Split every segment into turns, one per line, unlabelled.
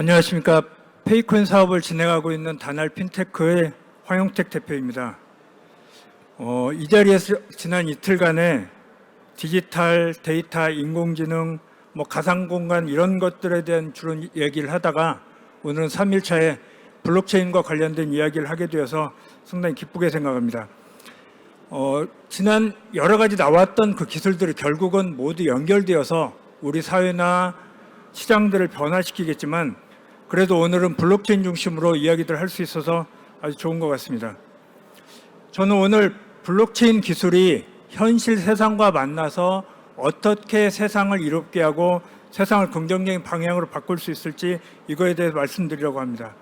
안녕하십니까. 페이코인 사업을 진행하고 있는 다날 핀테크의 황용택 대표입니다. 이 자리에서 지난 이틀간에 디지털, 데이터, 인공지능, 가상공간 이런 것들에 대한 주로 얘기를 하다가 오늘은 3일차에 블록체인과 관련된 이야기를 하게 되어서 상당히 기쁘게 생각합니다. 지난 여러 가지 나왔던 그 기술들이 결국은 모두 연결되어서 우리 사회나 시장들을 변화시키겠지만 그래도 오늘은 블록체인 중심으로 이야기들 할 수 있어서 아주 좋은 것 같습니다. 저는 오늘 블록체인 기술이 현실 세상과 만나서 어떻게 세상을 이롭게 하고 세상을 긍정적인 방향으로 바꿀 수 있을지 이거에 대해서 말씀드리려고 합니다.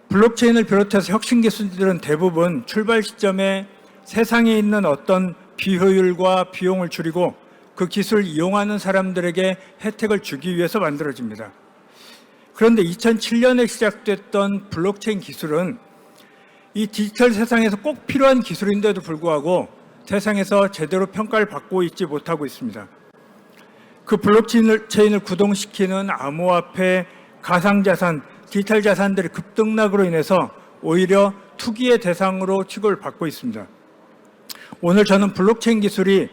블록체인을 비롯해서 혁신 기술들은 대부분 출발 시점에 세상에 있는 어떤 비효율과 비용을 줄이고 그 기술을 이용하는 사람들에게 혜택을 주기 위해서 만들어집니다. 그런데 2007년에 시작됐던 블록체인 기술은 이 디지털 세상에서 꼭 필요한 기술인데도 불구하고 세상에서 제대로 평가를 받고 있지 못하고 있습니다. 그 블록체인을 구동시키는 암호화폐, 가상자산, 디지털 자산들의 급등락으로 인해서 오히려 투기의 대상으로 취급을 받고 있습니다. 오늘 저는 블록체인 기술이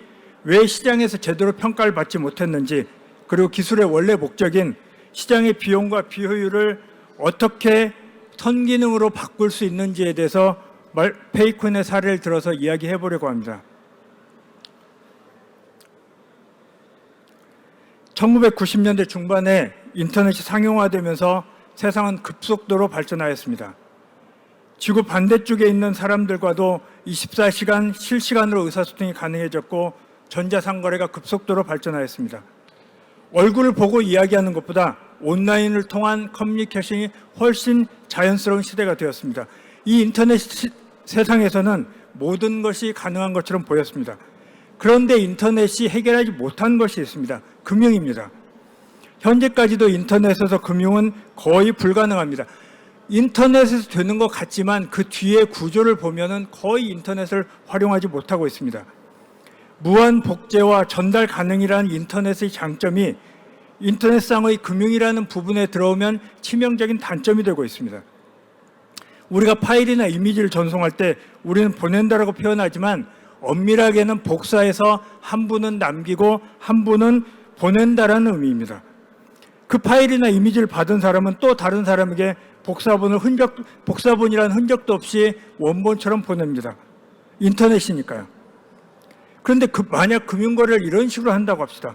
왜 시장에서 제대로 평가를 받지 못했는지, 그리고 기술의 원래 목적인 시장의 비용과 비효율을 어떻게 선기능으로 바꿀 수 있는지에 대해서 페이코인의 사례를 들어서 이야기해 보려고 합니다. 1990년대 중반에 인터넷이 상용화되면서 세상은 급속도로 발전하였습니다. 지구 반대쪽에 있는 사람들과도 24시간 실시간으로 의사소통이 가능해졌고 전자상거래가 급속도로 발전하였습니다. 얼굴을 보고 이야기하는 것보다 온라인을 통한 커뮤니케이션이 훨씬 자연스러운 시대가 되었습니다. 이 인터넷 세상에서는 모든 것이 가능한 것처럼 보였습니다. 그런데 인터넷이 해결하지 못한 것이 있습니다. 금융입니다. 현재까지도 인터넷에서 금융은 거의 불가능합니다. 인터넷에서 되는 것 같지만 그 뒤에 구조를 보면은 거의 인터넷을 활용하지 못하고 있습니다. 무한 복제와 전달 가능이라는 인터넷의 장점이 인터넷상의 금융이라는 부분에 들어오면 치명적인 단점이 되고 있습니다. 우리가 파일이나 이미지를 전송할 때 우리는 보낸다라고 표현하지만 엄밀하게는 복사해서 한 분은 남기고 한 분은 보낸다라는 의미입니다. 그 파일이나 이미지를 받은 사람은 또 다른 사람에게 복사본이라는 흔적도 없이 원본처럼 보냅니다. 인터넷이니까요. 그런데 만약 금융거래를 이런 식으로 한다고 합시다.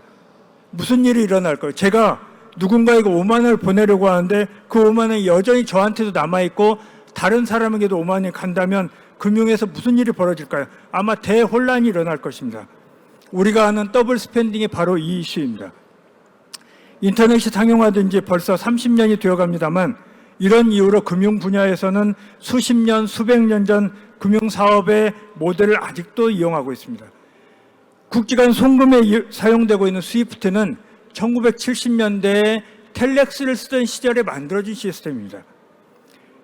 무슨 일이 일어날까요? 제가 누군가에게 5만 원을 보내려고 하는데 그 5만 원이 여전히 저한테도 남아있고 다른 사람에게도 5만 원이 간다면 금융에서 무슨 일이 벌어질까요? 아마 대혼란이 일어날 것입니다. 우리가 아는 더블 스pen딩이 바로 이 이슈입니다. 인터넷이 상용화된 지 벌써 30년이 되어갑니다만 이런 이유로 금융 분야에서는 수십 년, 수백 년 전 금융사업의 모델을 아직도 이용하고 있습니다. 국지간 송금에 사용되고 있는 스위프트는 1970년대에 텔렉스를 쓰던 시절에 만들어진 시스템입니다.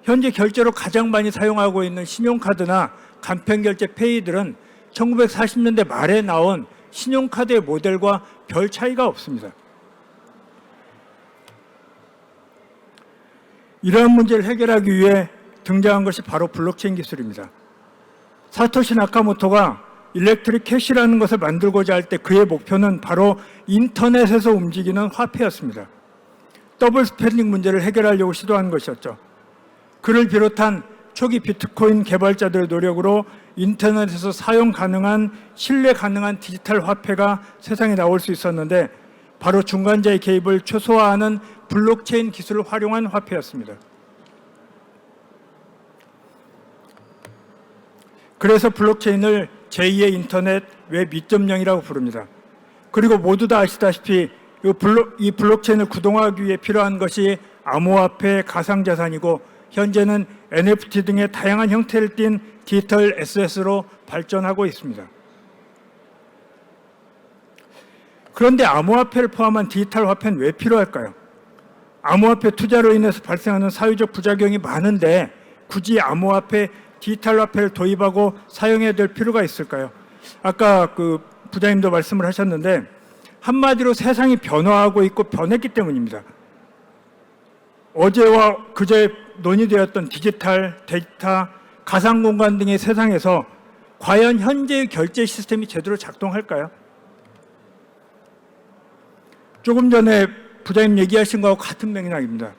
현재 결제로 가장 많이 사용하고 있는 신용카드나 간편결제 페이들은 1940년대 말에 나온 신용카드의 모델과 별 차이가 없습니다. 이러한 문제를 해결하기 위해 등장한 것이 바로 블록체인 기술입니다. 사토시 나카모토가 일렉트릭 캐시라는 것을 만들고자 할 때 그의 목표는 바로 인터넷에서 움직이는 화폐였습니다. 더블 스펜딩 문제를 해결하려고 시도한 것이었죠. 그를 비롯한 초기 비트코인 개발자들의 노력으로 인터넷에서 사용 가능한, 신뢰 가능한 디지털 화폐가 세상에 나올 수 있었는데 바로 중간자의 개입을 최소화하는 블록체인 기술을 활용한 화폐였습니다. 그래서 블록체인을 제2의 인터넷 웹 2.0이라고 부릅니다. 그리고 모두 다 아시다시피 이 블록체인을 구동하기 위해 필요한 것이 암호화폐, 가상자산이고 현재는 NFT 등의 다양한 형태를 띤 디지털 에셋으로 발전하고 있습니다. 그런데 암호화폐를 포함한 디지털 화폐는 왜 필요할까요? 암호화폐 투자로 인해서 발생하는 사회적 부작용이 많은데 굳이 암호화폐, 디지털 화폐를 도입하고 사용해야 될 필요가 있을까요? 아까 부장님도 말씀을 하셨는데 한마디로 세상이 변화하고 있고 변했기 때문입니다. 어제와 그제 논의되었던 디지털, 데이터, 가상공간 등의 세상에서 과연 현재의 결제 시스템이 제대로 작동할까요? 조금 전에 부장님 얘기하신 거하고 같은 맥락입니다.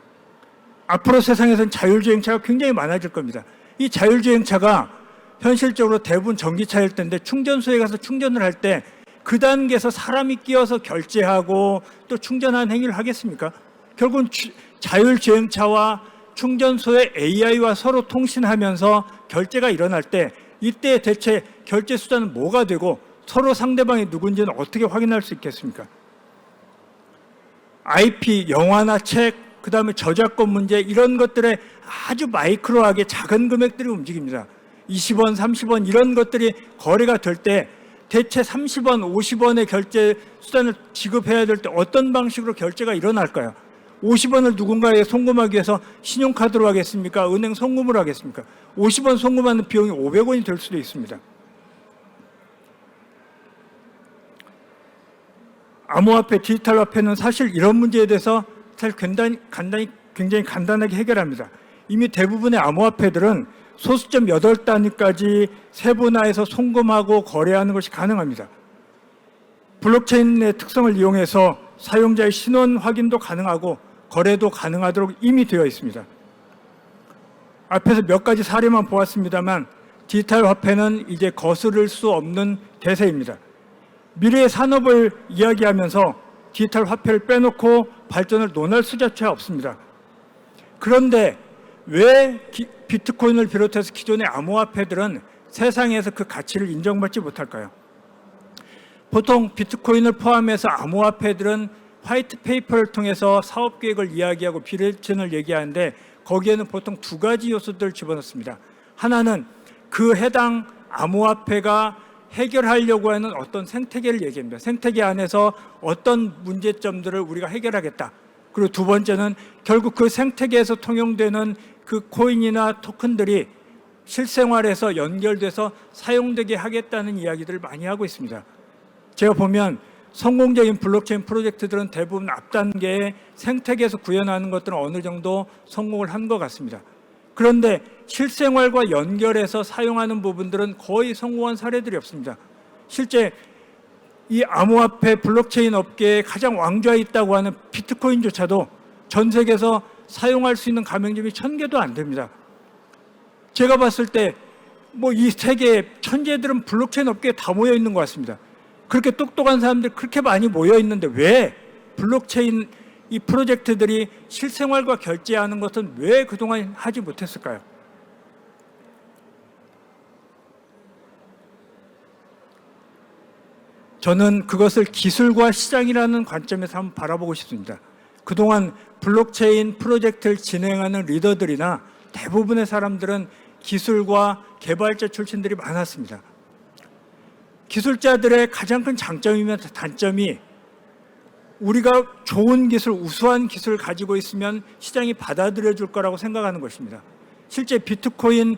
앞으로 세상에서는 자율주행차가 굉장히 많아질 겁니다. 이 자율주행차가 현실적으로 대부분 전기차일 텐데 충전소에 가서 충전을 할 때 그 단계에서 사람이 끼어서 결제하고 또 충전하는 행위를 하겠습니까? 결국은 자율주행차와 충전소의 AI와 서로 통신하면서 결제가 일어날 때 이때 대체 결제 수단은 뭐가 되고 서로 상대방이 누군지는 어떻게 확인할 수 있겠습니까? IP, 영화나 책, 그 다음에 저작권 문제 이런 것들에 아주 마이크로하게 작은 금액들이 움직입니다. 20원, 30원 이런 것들이 거래가 될 때 대체 30원, 50원의 결제 수단을 지급해야 될 때 어떤 방식으로 결제가 일어날까요? 50원을 누군가에 송금하기 위해서 신용카드로 하겠습니까? 은행 송금으로 하겠습니까? 50원 송금하는 비용이 500원이 될 수도 있습니다. 암호화폐, 디지털 화폐는 사실 이런 문제에 대해서 굉장히 간단하게 해결합니다. 이미 대부분의 암호화폐들은 소수점 8단위까지 세분화해서 송금하고 거래하는 것이 가능합니다. 블록체인의 특성을 이용해서 사용자의 신원 확인도 가능하고 거래도 가능하도록 이미 되어 있습니다. 앞에서 몇 가지 사례만 보았습니다만 디지털 화폐는 이제 거스를 수 없는 대세입니다. 미래의 산업을 이야기하면서 디지털 화폐를 빼놓고 발전을 논할 수조차 없습니다. 그런데 왜 비트코인을 비롯해서 기존의 암호화폐들은 세상에서 그 가치를 인정받지 못할까요? 보통 비트코인을 포함해서 암호화폐들은 화이트 페이퍼를 통해서 사업 계획을 이야기하고 비례천을 얘기하는데 거기에는 보통 두 가지 요소들을 집어넣습니다. 하나는 그 해당 암호화폐가 해결하려고 하는 어떤 생태계를 얘기합니다. 생태계 안에서 어떤 문제점들을 우리가 해결하겠다. 그리고 두 번째는 결국 그 생태계에서 통용되는 그 코인이나 토큰들이 실생활에서 연결돼서 사용되게 하겠다는 이야기들을 많이 하고 있습니다. 제가 보면 성공적인 블록체인 프로젝트들은 대부분 앞단계에 생태계에서 구현하는 것들은 어느 정도 성공을 한 것 같습니다. 그런데 실생활과 연결해서 사용하는 부분들은 거의 성공한 사례들이 없습니다. 실제 이 암호화폐 블록체인 업계에 가장 왕좌에 있다고 하는 비트코인조차도 전 세계에서 사용할 수 있는 가맹점이 1000개도 안 됩니다. 제가 봤을 때 뭐 이 세계의 천재들은 블록체인 업계에 다 모여 있는 것 같습니다. 그렇게 똑똑한 사람들이 그렇게 많이 모여 있는데 왜 블록체인 이 프로젝트들이 실생활과 결제하는 것은 왜 그동안 하지 못했을까요? 저는 그것을 기술과 시장이라는 관점에서 한번 바라보고 싶습니다. 그동안 블록체인 프로젝트를 진행하는 리더들이나 대부분의 사람들은 기술과 개발자 출신들이 많았습니다. 기술자들의 가장 큰 장점이면서 단점이 우리가 좋은 기술, 우수한 기술을 가지고 있으면 시장이 받아들여 줄 거라고 생각하는 것입니다. 실제 비트코인을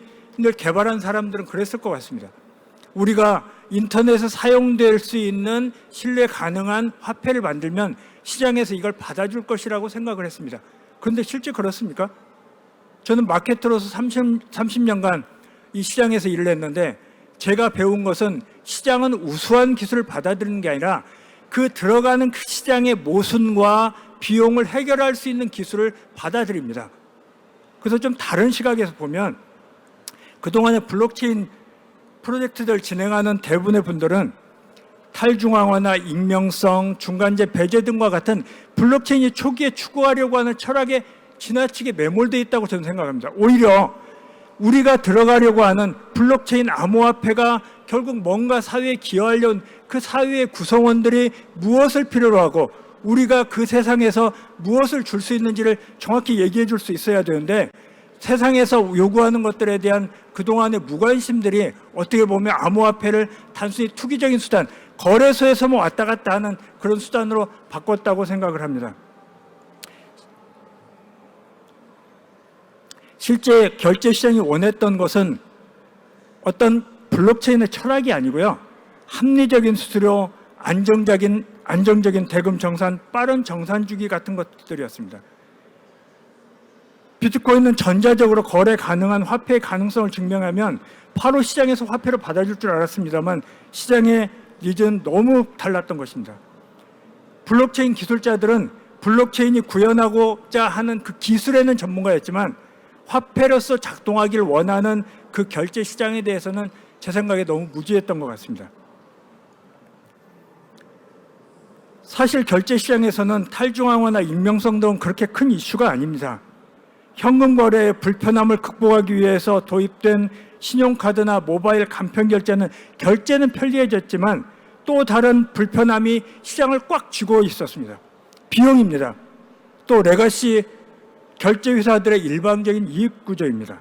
개발한 사람들은 그랬을 것 같습니다. 우리가 인터넷에 사용될 수 있는 신뢰 가능한 화폐를 만들면 시장에서 이걸 받아줄 것이라고 생각을 했습니다. 그런데 실제 그렇습니까? 저는 마케터로서 30년간 이 시장에서 일을 했는데 제가 배운 것은 시장은 우수한 기술을 받아들이는 게 아니라 그 들어가는 그 시장의 모순과 비용을 해결할 수 있는 기술을 받아들입니다. 그래서 좀 다른 시각에서 보면 그동안의 블록체인 프로젝트들 진행하는 대부분의 분들은 탈중앙화나 익명성, 중간재 배제 등과 같은 블록체인이 초기에 추구하려고 하는 철학에 지나치게 매몰되어 있다고 저는 생각합니다. 오히려 우리가 들어가려고 하는 블록체인 암호화폐가 결국 뭔가 사회에 기여하려는 그 사회의 구성원들이 무엇을 필요로 하고 우리가 그 세상에서 무엇을 줄 수 있는지를 정확히 얘기해 줄 수 있어야 되는데 세상에서 요구하는 것들에 대한 그동안의 무관심들이 어떻게 보면 암호화폐를 단순히 투기적인 수단, 거래소에서만 왔다 갔다 하는 그런 수단으로 바꿨다고 생각을 합니다. 실제 결제 시장이 원했던 것은 어떤 블록체인의 철학이 아니고요. 합리적인 수수료, 안정적인 대금 정산, 빠른 정산 주기 같은 것들이었습니다. 비트코인은 전자적으로 거래 가능한 화폐의 가능성을 증명하면 바로 시장에서 화폐로 받아줄 줄 알았습니다만 시장의 니즈는 너무 달랐던 것입니다. 블록체인 기술자들은 블록체인이 구현하고자 하는 그 기술에는 전문가였지만 화폐로서 작동하길 원하는 그 결제 시장에 대해서는 제 생각에 너무 무지했던 것 같습니다. 사실 결제 시장에서는 탈중앙화나 익명성 등은 그렇게 큰 이슈가 아닙니다. 현금 거래의 불편함을 극복하기 위해서 도입된 신용카드나 모바일 간편 결제는 편리해졌지만 또 다른 불편함이 시장을 꽉 쥐고 있었습니다. 비용입니다. 또 레가시 결제 회사들의 일방적인 이익 구조입니다.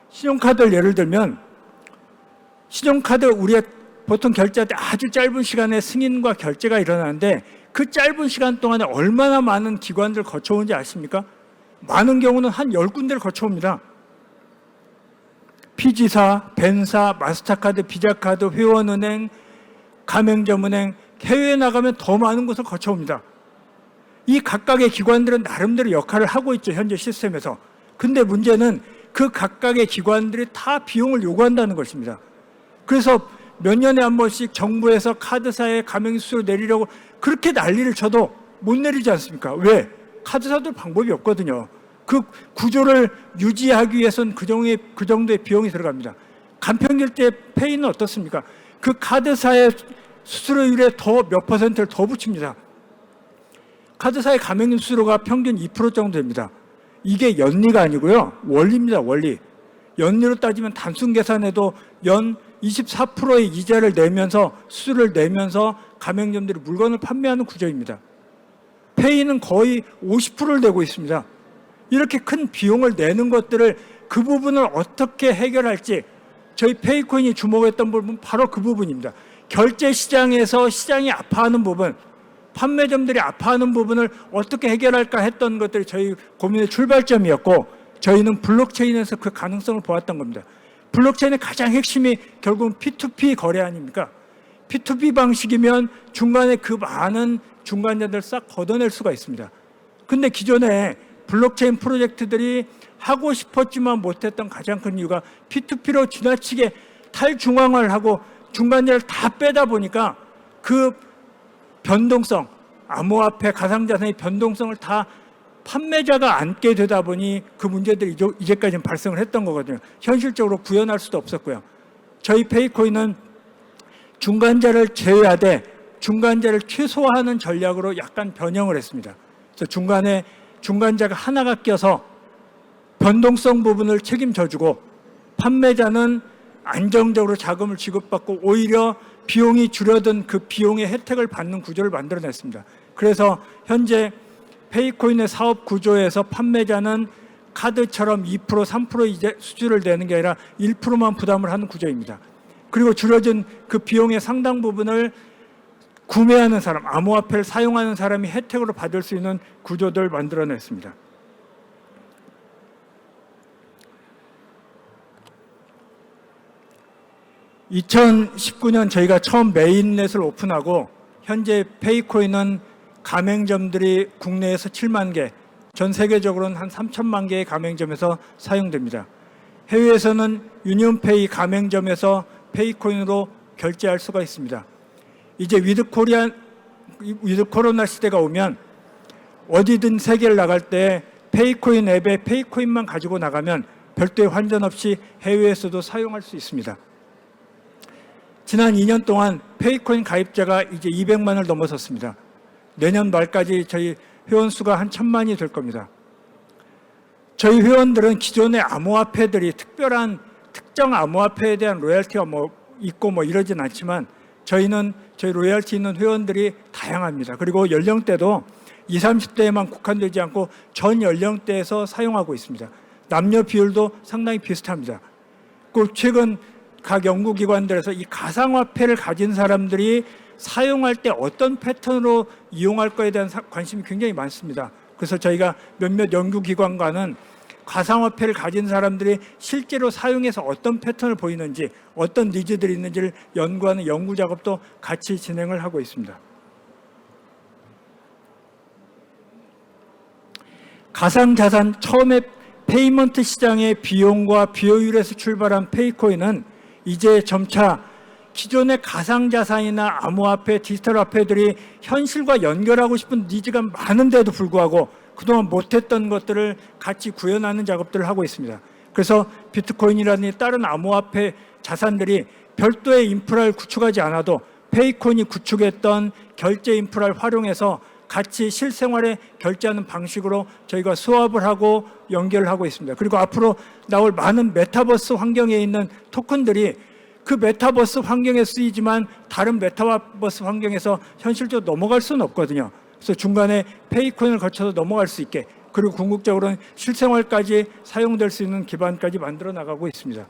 신용카드를 예를 들면 신용카드 우리가 보통 결제할 때 아주 짧은 시간에 승인과 결제가 일어나는데 그 짧은 시간 동안에 얼마나 많은 기관들 거쳐오는지 아십니까? 많은 경우는 한 10군데를 거쳐옵니다. 피지사, 벤사, 마스터카드, 비자카드, 회원은행, 가맹점은행, 해외에 나가면 더 많은 곳을 거쳐옵니다. 이 각각의 기관들은 나름대로 역할을 하고 있죠, 현재 시스템에서. 근데 문제는 그 각각의 기관들이 다 비용을 요구한다는 것입니다. 그래서 몇 년에 한 번씩 정부에서 카드사의 가맹수수료 내리려고 그렇게 난리를 쳐도 못 내리지 않습니까? 왜? 카드사도 방법이 없거든요. 그 구조를 유지하기 위해서는 그 정도의 비용이 들어갑니다. 간편결제 페이는 어떻습니까? 그 카드사의 수수료율에 더 몇 퍼센트를 더 붙입니다. 카드사의 가맹 수수료가 평균 2% 정도 됩니다. 이게 연리가 아니고요. 원리입니다. 원리. 연리로 따지면 단순 계산해도 연 24%의 이자를 내면서 수수료를 내면서 가맹점들이 물건을 판매하는 구조입니다. 페이는 거의 50%를 내고 있습니다. 이렇게 큰 비용을 내는 것들을 그 부분을 어떻게 해결할지 저희 페이코인이 주목했던 부분은 바로 그 부분입니다. 결제 시장에서 시장이 아파하는 부분, 판매점들이 아파하는 부분을 어떻게 해결할까 했던 것들이 저희 고민의 출발점이었고 저희는 블록체인에서 그 가능성을 보았던 겁니다. 블록체인의 가장 핵심이 결국은 P2P 거래 아닙니까? P2P 방식이면 중간에 그 많은 중간자들을 싹 걷어낼 수가 있습니다. 근데 기존에 블록체인 프로젝트들이 하고 싶었지만 못했던 가장 큰 이유가 P2P로 지나치게 탈중앙화를 하고 중간자를 다 빼다 보니까 그 변동성, 암호화폐, 가상자산의 변동성을 다 판매자가 안게 되다 보니 그 문제들이 이제까지는 발생을 했던 거거든요. 현실적으로 구현할 수도 없었고요. 저희 페이코인은 중간자를 제외하되 중간자를 최소화하는 전략으로 약간 변형을 했습니다. 그래서 중간에 중간자가 하나가 껴서 변동성 부분을 책임져주고 판매자는 안정적으로 자금을 지급받고 오히려 비용이 줄어든 그 비용의 혜택을 받는 구조를 만들어냈습니다. 그래서 현재 페이코인의 사업 구조에서 판매자는 카드처럼 2%, 3% 이제 수수료를 내는 게 아니라 1%만 부담을 하는 구조입니다. 그리고 줄어든 그 비용의 상당 부분을 구매하는 사람, 암호화폐를 사용하는 사람이 혜택으로 받을 수 있는 구조들을 만들어냈습니다. (2019년) 저희가 처음 메인넷을 오픈하고 현재 페이코인은 가맹점들이 국내에서 7만 개, 전 세계적으로는 한 3천만 개의 가맹점에서 사용됩니다. 해외에서는 유니온페이 가맹점에서 페이코인으로 결제할 수가 있습니다. 이제 위드 코로나 시대가 오면 어디든 세계를 나갈 때 페이코인 앱에 페이코인만 가지고 나가면 별도의 환전 없이 해외에서도 사용할 수 있습니다. 지난 2년 동안 페이코인 가입자가 이제 200만을 넘어섰습니다. 내년 말까지 저희 회원 수가 한 1000만이 될 겁니다. 저희 회원들은 기존의 암호화폐들이 특별한 특정 암호화폐에 대한 로열티가 있고 이러진 않지만 저희는 저희 로열티 있는 회원들이 다양합니다. 그리고 연령대도 20, 30대에만 국한되지 않고 전 연령대에서 사용하고 있습니다. 남녀 비율도 상당히 비슷합니다. 최근 각 연구기관들에서 이 가상화폐를 가진 사람들이 사용할 때 어떤 패턴으로 이용할 거에 대한 관심이 굉장히 많습니다. 그래서 저희가 몇몇 연구기관과는 가상화폐를 가진 사람들이 실제로 사용해서 어떤 패턴을 보이는지 어떤 니즈들이 있는지를 연구하는 연구 작업도 같이 진행을 하고 있습니다. 가상자산 처음에 페이먼트 시장의 비용과 비효율에서 출발한 페이코인은 이제 점차 기존의 가상자산이나 암호화폐, 디지털 화폐들이 현실과 연결하고 싶은 니즈가 많은데도 불구하고 그동안 못했던 것들을 같이 구현하는 작업들을 하고 있습니다. 그래서 비트코인이라든지 다른 암호화폐 자산들이 별도의 인프라를 구축하지 않아도 페이코인이 구축했던 결제 인프라를 활용해서 같이 실생활에 결제하는 방식으로 저희가 수합을 하고 연결을 하고 있습니다. 그리고 앞으로 나올 많은 메타버스 환경에 있는 토큰들이 그 메타버스 환경에 쓰이지만 다른 메타버스 환경에서 현실적으로 넘어갈 수는 없거든요. 그래서 중간에 페이코인을 거쳐서 넘어갈 수 있게, 그리고 궁극적으로는 실생활까지 사용될 수 있는 기반까지 만들어 나가고 있습니다.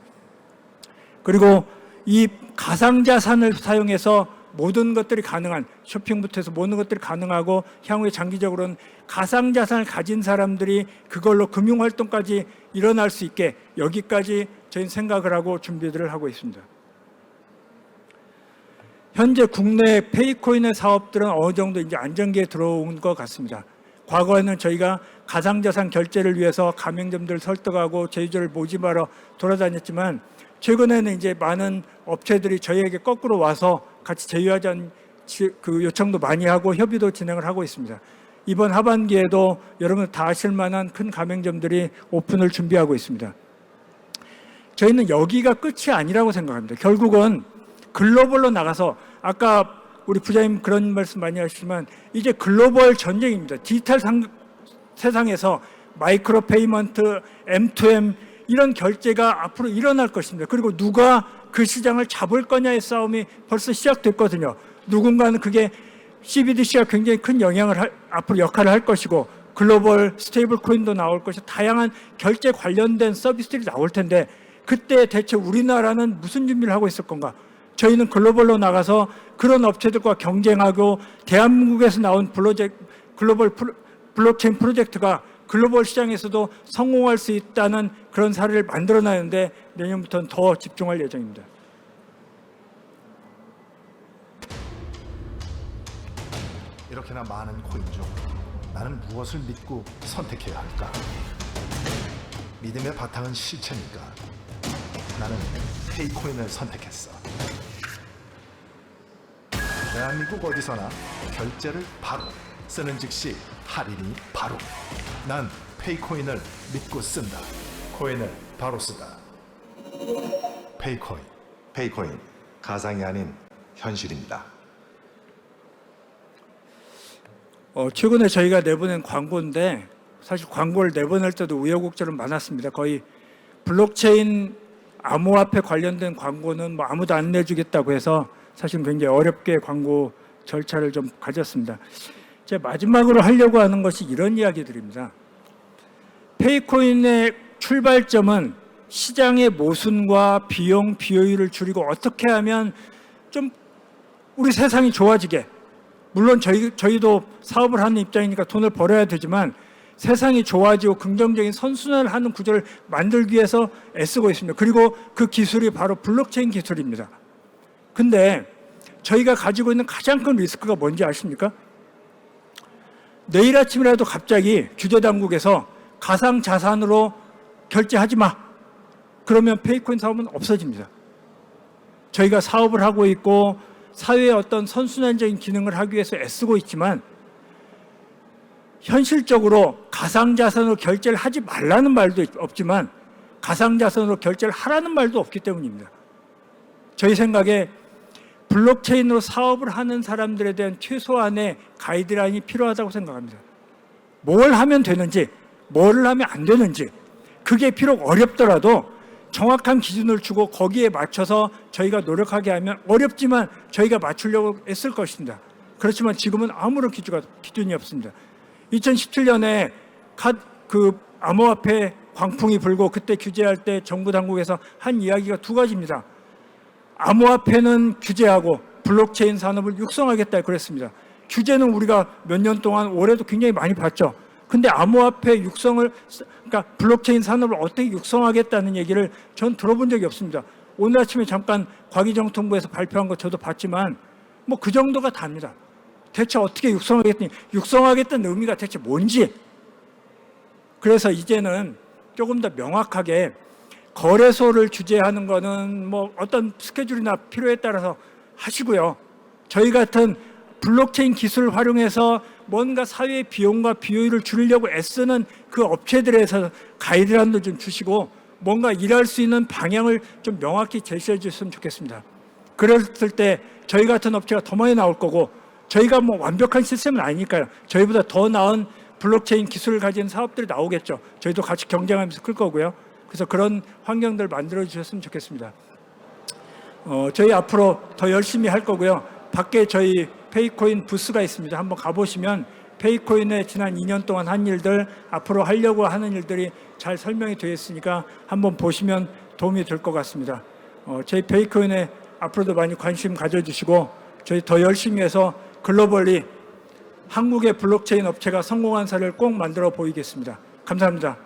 그리고 이 가상자산을 사용해서 모든 것들이 가능한, 쇼핑부터 해서 모든 것들이 가능하고 향후에 장기적으로는 가상자산을 가진 사람들이 그걸로 금융활동까지 일어날 수 있게, 여기까지 저희는 생각을 하고 준비들을 하고 있습니다. 현재 국내 페이코인의 사업들은 어느 정도 이제 안정기에 들어온 것 같습니다. 과거에는 저희가 가상자산 결제를 위해서 가맹점들을 설득하고 제휴처를 모집하러 돌아다녔지만, 최근에는 이제 많은 업체들이 저희에게 거꾸로 와서 같이 제휴하자는 그 요청도 많이 하고 협의도 진행을 하고 있습니다. 이번 하반기에도 여러분 다 아실 만한 큰 가맹점들이 오픈을 준비하고 있습니다. 저희는 여기가 끝이 아니라고 생각합니다. 결국은 글로벌로 나가서, 아까 우리 부장님 그런 말씀 많이 하시지만 이제 글로벌 전쟁입니다. 디지털 세상에서 마이크로 페이먼트, M2M 이런 결제가 앞으로 일어날 것입니다. 그리고 누가 그 시장을 잡을 거냐의 싸움이 벌써 시작됐거든요. 누군가는 그게 CBDC가 굉장히 큰 영향을 앞으로 역할을 할 것이고, 글로벌 스테이블 코인도 나올 것이고, 다양한 결제 관련된 서비스들이 나올 텐데, 그때 대체 우리나라는 무슨 준비를 하고 있을 건가? 저희는 글로벌로 나가서 그런 업체들과 경쟁하고, 대한민국에서 나온 글로벌 블록체인 프로젝트가 글로벌 시장에서도 성공할 수 있다는 그런 사례를 만들어내는데 내년부터는 더 집중할 예정입니다.
이렇게나 많은 코인 중 나는 무엇을 믿고 선택해야 할까? 믿음의 바탕은 실체니까 나는 페이코인을 선택했어. 대한민국 어디서나 결제를 바로, 쓰는 즉시 할인이 바로. 난 페이코인을 믿고 쓴다. 코인을 바로 쓰다. 페이코인.
페이코인, 가상이 아닌 현실입니다.
최근에 저희가 내보낸 광고인데, 사실 광고를 내보낼 때도 우여곡절은 많았습니다. 거의 블록체인 암호화폐 관련된 광고는 뭐 아무도 안 내주겠다고 해서 사실 굉장히 어렵게 광고 절차를 좀 가졌습니다. 제가 마지막으로 하려고 하는 것이 이런 이야기들입니다. 페이코인의 출발점은 시장의 모순과 비용, 비효율을 줄이고 어떻게 하면 좀 우리 세상이 좋아지게, 물론 저희도 사업을 하는 입장이니까 돈을 벌어야 되지만 세상이 좋아지고 긍정적인 선순환을 하는 구조를 만들기 위해서 애쓰고 있습니다. 그리고 그 기술이 바로 블록체인 기술입니다. 근데 저희가 가지고 있는 가장 큰 리스크가 뭔지 아십니까? 내일 아침이라도 갑자기 규제당국에서 가상자산으로 결제하지 마. 그러면 페이코인 사업은 없어집니다. 저희가 사업을 하고 있고 사회의 어떤 선순환적인 기능을 하기 위해서 애쓰고 있지만, 현실적으로 가상자산으로 결제를 하지 말라는 말도 없지만 가상자산으로 결제를 하라는 말도 없기 때문입니다. 저희 생각에 블록체인으로 사업을 하는 사람들에 대한 최소한의 가이드라인이 필요하다고 생각합니다. 뭘 하면 되는지, 뭘 하면 안 되는지, 그게 비록 어렵더라도 정확한 기준을 주고 거기에 맞춰서 저희가 노력하게 하면, 어렵지만 저희가 맞추려고 애쓸 것입니다. 그렇지만 지금은 아무런 기준이 없습니다. 2017년에 암호화폐 광풍이 불고 그때 규제할 때 정부 당국에서 한 이야기가 두 가지입니다. 암호화폐는 규제하고 블록체인 산업을 육성하겠다 그랬습니다. 규제는 우리가 몇 년 동안 올해도 굉장히 많이 봤죠. 근데 암호화폐 육성을, 그러니까 블록체인 산업을 어떻게 육성하겠다는 얘기를 전 들어본 적이 없습니다. 오늘 아침에 잠깐 과기정통부에서 발표한 거 저도 봤지만 뭐 그 정도가 답니다. 대체 어떻게 육성하겠다는 의미가 대체 뭔지. 그래서 이제는 조금 더 명확하게 거래소를 규제하는 거는 뭐 어떤 스케줄이나 필요에 따라서 하시고요. 저희 같은 블록체인 기술을 활용해서 뭔가 사회의 비용과 비효율을 줄이려고 애쓰는 그 업체들에서 가이드라인도 좀 주시고 뭔가 일할 수 있는 방향을 좀 명확히 제시해 주셨으면 좋겠습니다. 그랬을 때 저희 같은 업체가 더 많이 나올 거고 저희가 뭐 완벽한 시스템은 아니니까요. 저희보다 더 나은 블록체인 기술을 가진 사업들이 나오겠죠. 저희도 같이 경쟁하면서 클 거고요. 그래서 그런 환경들을 만들어 주셨으면 좋겠습니다. 저희 앞으로 더 열심히 할 거고요. 밖에 저희 페이코인 부스가 있습니다. 한번 가보시면 페이코인의 지난 2년 동안 한 일들, 앞으로 하려고 하는 일들이 잘 설명이 되어 있으니까 한번 보시면 도움이 될 것 같습니다. 저희 페이코인에 앞으로도 많이 관심 가져주시고 저희 더 열심히 해서 글로벌리 한국의 블록체인 업체가 성공한 사례를 꼭 만들어 보이겠습니다. 감사합니다.